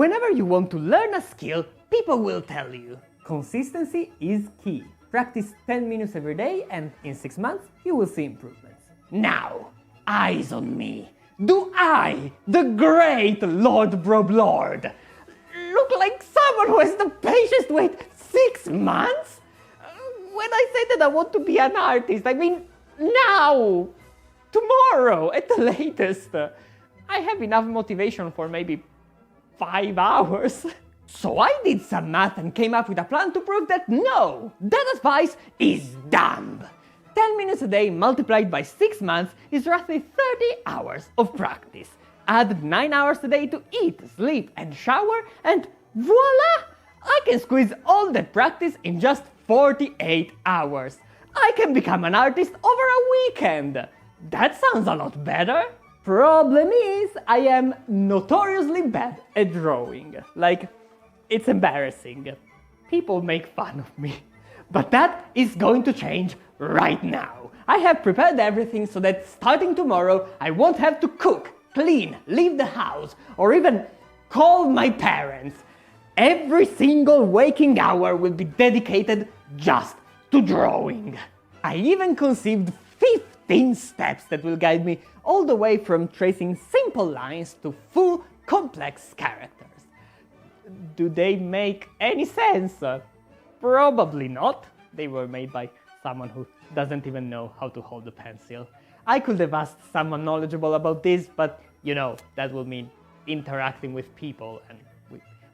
Whenever you want to learn a skill, people will tell you. Consistency is key. Practice 10 minutes every day and in 6 months you will see improvements. Now, eyes on me. Do I, the great Lord Broblord, look like someone who has the patience to wait 6 months? When I say that I want to be an artist, I mean now! Tomorrow at the latest! I have enough motivation for maybe 5 hours. So I did some math and came up with a plan to prove that no, that advice is dumb. 10 minutes a day multiplied by 6 months is roughly 30 hours of practice. Add 9 hours a day to eat, sleep and shower and voila! I can squeeze all that practice in just 48 hours. I can become an artist over a weekend. That sounds a lot better. Problem is, I am notoriously bad at drawing. Like, it's embarrassing. People make fun of me. But that is going to change right now. I have prepared everything so that starting tomorrow, I won't have to cook, clean, leave the house, or even call my parents. Every single waking hour will be dedicated just to drawing. I even conceived 15 steps that will guide me all the way from tracing simple lines to full complex characters. Do they make any sense? Probably not. They were made by someone who doesn't even know how to hold a pencil. I could have asked someone knowledgeable about this, but you know, that will mean interacting with people, and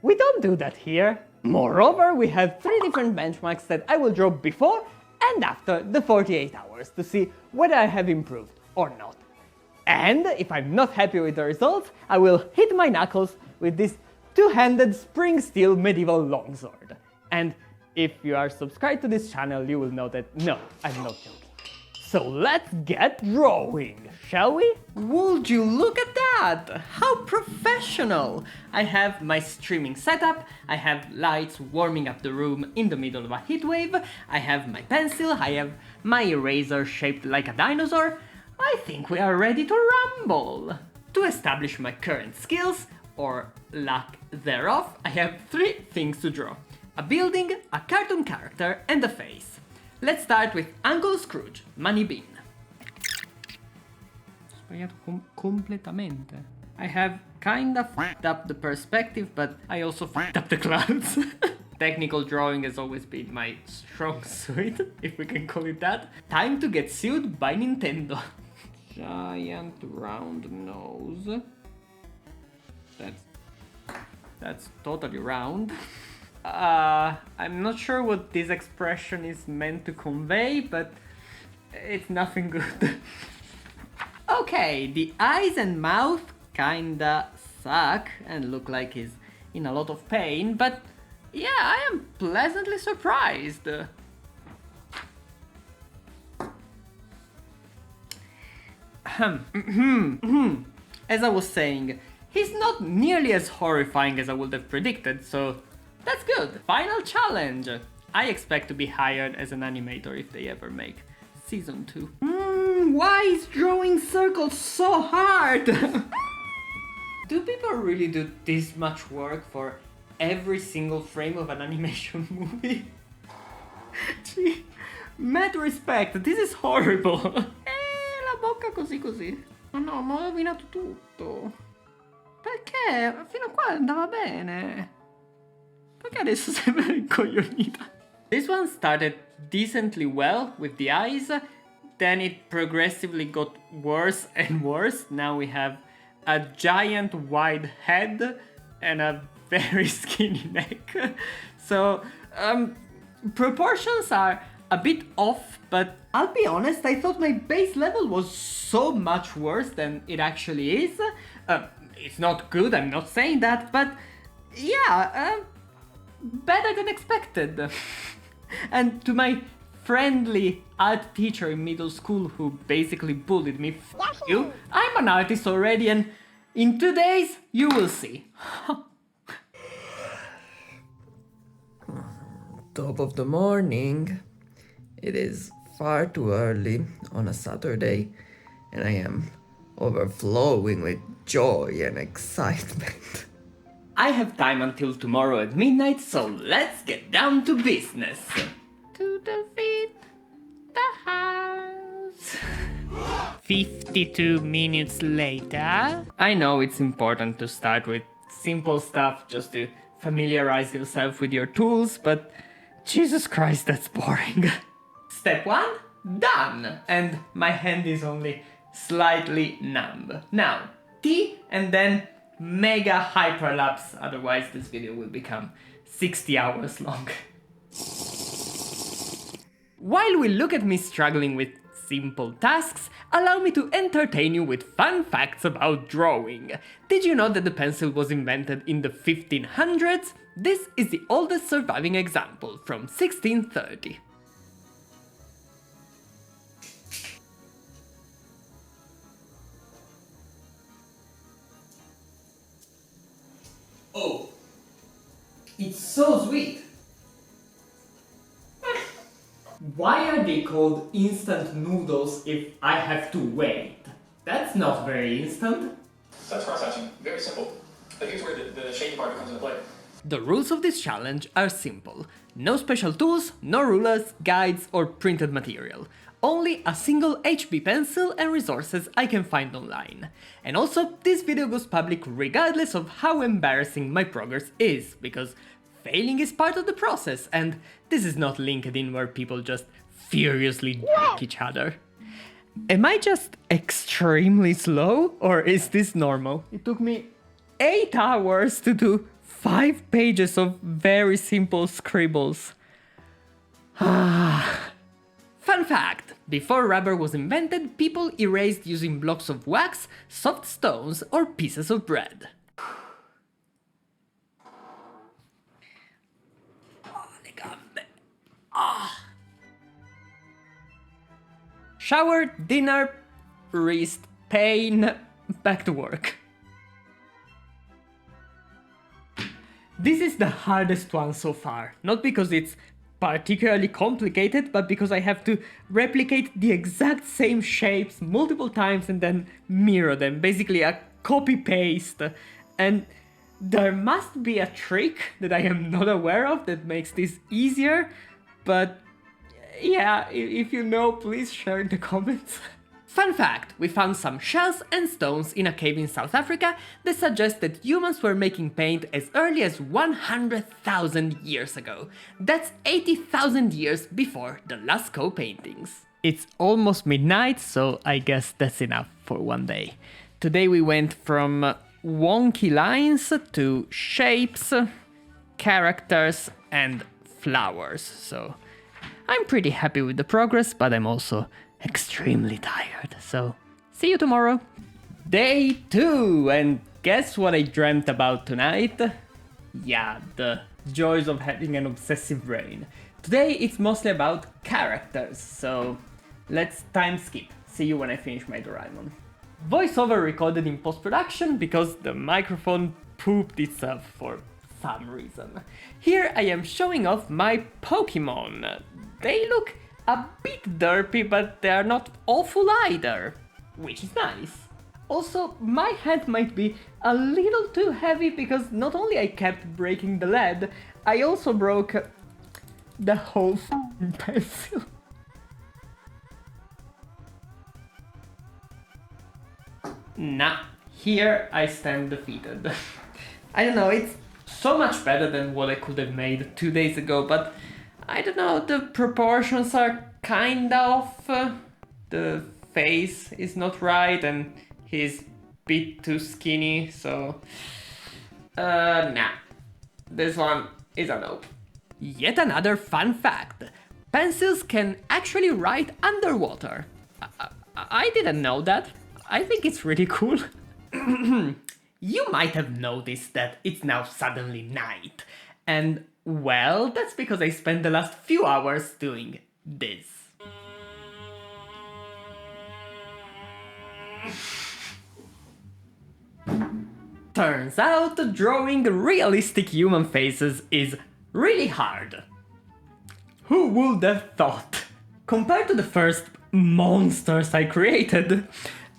we don't do that here. Moreover, we have 3 different benchmarks that I will draw before and after the 48 hours to see whether I have improved or not. And if I'm not happy with the results, I will hit my knuckles with this two-handed spring steel medieval longsword. And if you are subscribed to this channel, you will know that no, I'm not joking. So let's get drawing, shall we? Would you look at that? How professional! I have my streaming setup, I have lights warming up the room in the middle of a heatwave, I have my pencil, I have my eraser shaped like a dinosaur. I think we are ready to rumble! To establish my current skills, or lack thereof, I have 3 things to draw. A building, a cartoon character, and a face. Let's start with Uncle Scrooge, Money Bean. Sbagliato completamente. I have kinda fucked up the perspective, but I also fucked up the clouds. Technical drawing has always been my strong suit, if we can call it that. Time to get sued by Nintendo. Giant round nose. That's totally round. I'm not sure what this expression is meant to convey, but it's nothing good. Okay, the eyes and mouth kinda suck and look like he's in a lot of pain, but yeah, I am pleasantly surprised. As I was saying, he's not nearly as horrifying as I would have predicted, so that's good. Final challenge. I expect to be hired as an animator if they ever make season 2. Why is drawing circles so hard? Do people really do this much work for every single frame of an animation movie? Gee, mad respect, this is horrible. La bocca così così. Oh no, ma ho rovinato tutto. Perché? Fino a qua andava bene. Perché adesso sembra incoglionita? This one started decently well with the eyes, then it progressively got worse and worse. Now we have a giant wide head and a very skinny neck. So, proportions are a bit off, but I'll be honest, I thought my base level was so much worse than it actually is. It's not good, I'm not saying that, but yeah, better than expected. And to my friendly art teacher in middle school who basically bullied me, F you, I'm an artist already, and in 2 days you will see. Top of the morning. It is far too early on a Saturday, and I am overflowing with joy and excitement. I have time until tomorrow at midnight, so let's get down to business. To defeat the house. 52 minutes later. I know it's important to start with simple stuff just to familiarize yourself with your tools, but Jesus Christ, that's boring. Step 1, done! And my hand is only slightly numb. Now, T and then mega hyperlapse, otherwise this video will become 60 hours long. While we look at me struggling with simple tasks, allow me to entertain you with fun facts about drawing. Did you know that the pencil was invented in the 1500s? This is the oldest surviving example from 1630. Oh, it's so sweet! Why are they called instant noodles if I have to wait? That's not very instant. That's cross-hatching. Very simple. But here's where the shady part comes into play. The rules of this challenge are simple. No special tools, no rulers, guides, or printed material. Only a single HB pencil and resources I can find online. And also, this video goes public regardless of how embarrassing my progress is, because failing is part of the process, and this is not LinkedIn where people just furiously dick each other. Am I just extremely slow, or is this normal? It took me 8 hours to do 5 pages of very simple scribbles. Fun fact! Before rubber was invented, people erased using blocks of wax, soft stones, or pieces of bread. Shower, dinner, wrist pain, back to work. This is the hardest one so far, not because it's particularly complicated, but because I have to replicate the exact same shapes multiple times and then mirror them, basically a copy-paste. And there must be a trick that I am not aware of that makes this easier, but yeah, if you know, please share in the comments. Fun fact, we found some shells and stones in a cave in South Africa that suggest that humans were making paint as early as 100,000 years ago. That's 80,000 years before the Lascaux paintings. It's almost midnight, so I guess that's enough for one day. Today we went from wonky lines to shapes, characters, and flowers, so I'm pretty happy with the progress, but I'm also extremely tired, so see you tomorrow. Day 2, and guess what I dreamt about tonight? Yeah, the joys of having an obsessive brain. Today it's mostly about characters, so let's time skip. See you when I finish my Doraemon. Voiceover recorded in post-production because the microphone pooped itself for some reason. Here I am showing off my Pokemon. They look a bit derpy, but they are not awful either, which is nice. Also, my hand might be a little too heavy because not only I kept breaking the lead, I also broke the whole pencil. Nah, here I stand defeated. I don't know, it's so much better than what I could have made 2 days ago, but I don't know, the proportions are kinda off. The face is not right and he's a bit too skinny, so nah. This one is a nope. Yet another fun fact. Pencils can actually write underwater. I didn't know that. I think it's really cool. You might have noticed that it's now suddenly night. And well, that's because I spent the last few hours doing this. Turns out drawing realistic human faces is really hard. Who would have thought? Compared to the first monsters I created,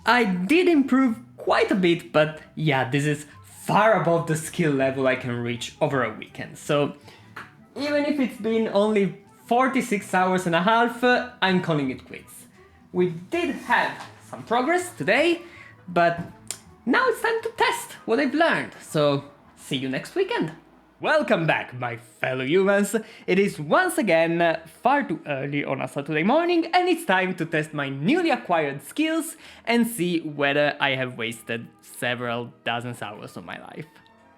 I did improve quite a bit, but yeah, this is far above the skill level I can reach over a weekend. So even if it's been only 46 hours and a half, I'm calling it quits. We did have some progress today, but now it's time to test what I've learned. So see you next weekend. Welcome back, my fellow humans. It is once again far too early on a Saturday morning, and it's time to test my newly acquired skills and see whether I have wasted several dozens hours of my life.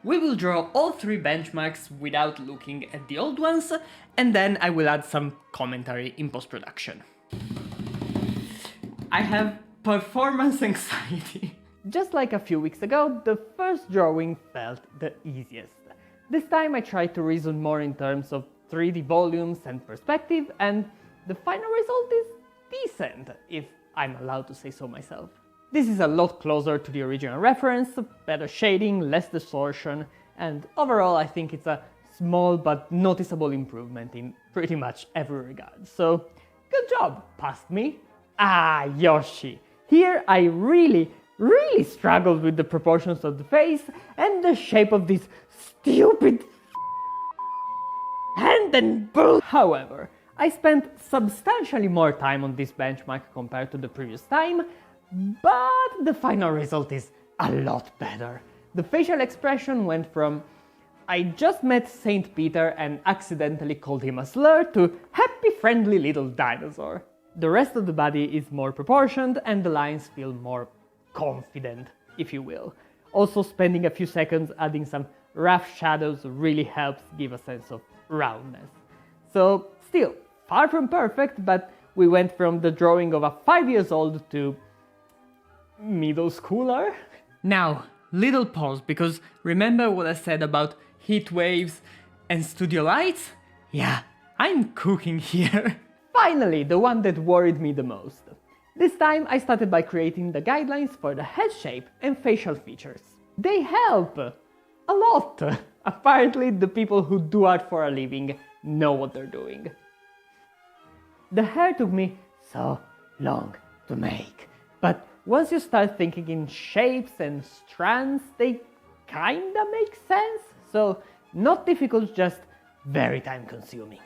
We will draw all 3 benchmarks without looking at the old ones, and then I will add some commentary in post-production. I have performance anxiety. Just like a few weeks ago, the first drawing felt the easiest. This time I tried to reason more in terms of 3D volumes and perspective, and the final result is decent, if I'm allowed to say so myself. This is a lot closer to the original reference, better shading, less distortion, and overall I think it's a small but noticeable improvement in pretty much every regard. So, good job, past me. Ah, Yoshi. Here I really struggled with the proportions of the face and the shape of this stupid hand and bull. However, I spent substantially more time on this benchmark compared to the previous time, but the final result is a lot better. The facial expression went from I just met Saint Peter and accidentally called him a slur to happy friendly little dinosaur. The rest of the body is more proportioned and the lines feel more confident, if you will. Also, spending a few seconds adding some rough shadows really helps give a sense of roundness. So, still, far from perfect, but we went from the drawing of a 5-year-old to middle schooler. Now, little pause, because remember what I said about heat waves and studio lights? Yeah, I'm cooking here. Finally, the one that worried me the most. This time I started by creating the guidelines for the head shape and facial features. They help a lot. Apparently the people who do art for a living know what they're doing. The hair took me so long to make, but once you start thinking in shapes and strands, they kinda make sense. So not difficult, just very time consuming.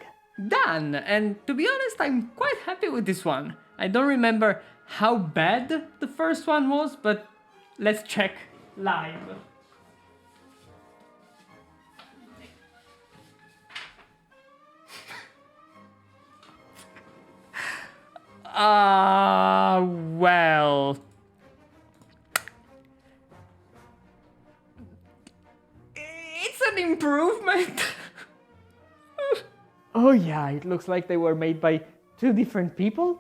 Done! And to be honest, I'm quite happy with this one. I don't remember how bad the first one was, but let's check live. Well... It's an improvement! Oh yeah, it looks like they were made by 2 different people.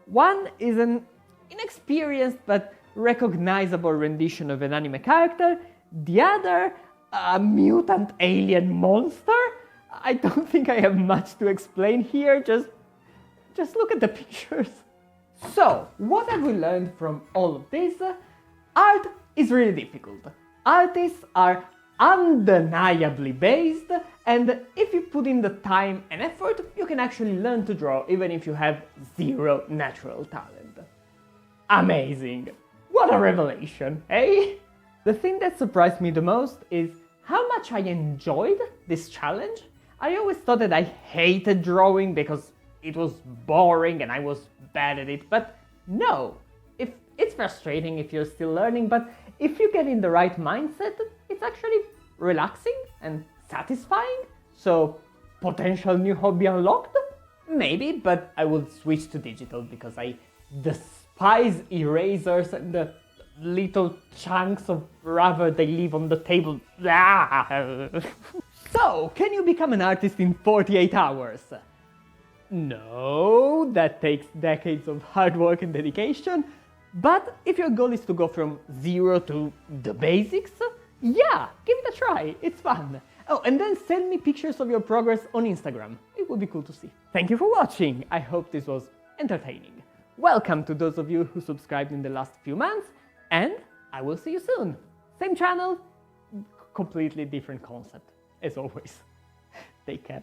One is an inexperienced but recognizable rendition of an anime character. The other, a mutant alien monster. I don't think I have much to explain here, just look at the pictures. So, what have we learned from all of this? Art is really difficult. Artists are undeniably based, and if you put in the time and effort, you can actually learn to draw even if you have 0 natural talent. Amazing! What a revelation, eh? The thing that surprised me the most is how much I enjoyed this challenge. I always thought that I hated drawing because it was boring and I was bad at it, but no. It's frustrating if you're still learning, but if you get in the right mindset, it's actually relaxing and satisfying. So, potential new hobby unlocked? Maybe, but I will switch to digital because I despise erasers and the little chunks of rubber they leave on the table. So, can you become an artist in 48 hours? No, that takes decades of hard work and dedication. But if your goal is to go from 0 to the basics, yeah, give it a try, it's fun. Oh, and then send me pictures of your progress on Instagram. It would be cool to see. Thank you for watching. I hope this was entertaining. Welcome to those of you who subscribed in the last few months, and I will see you soon. Same channel, completely different concept, as always. Take care.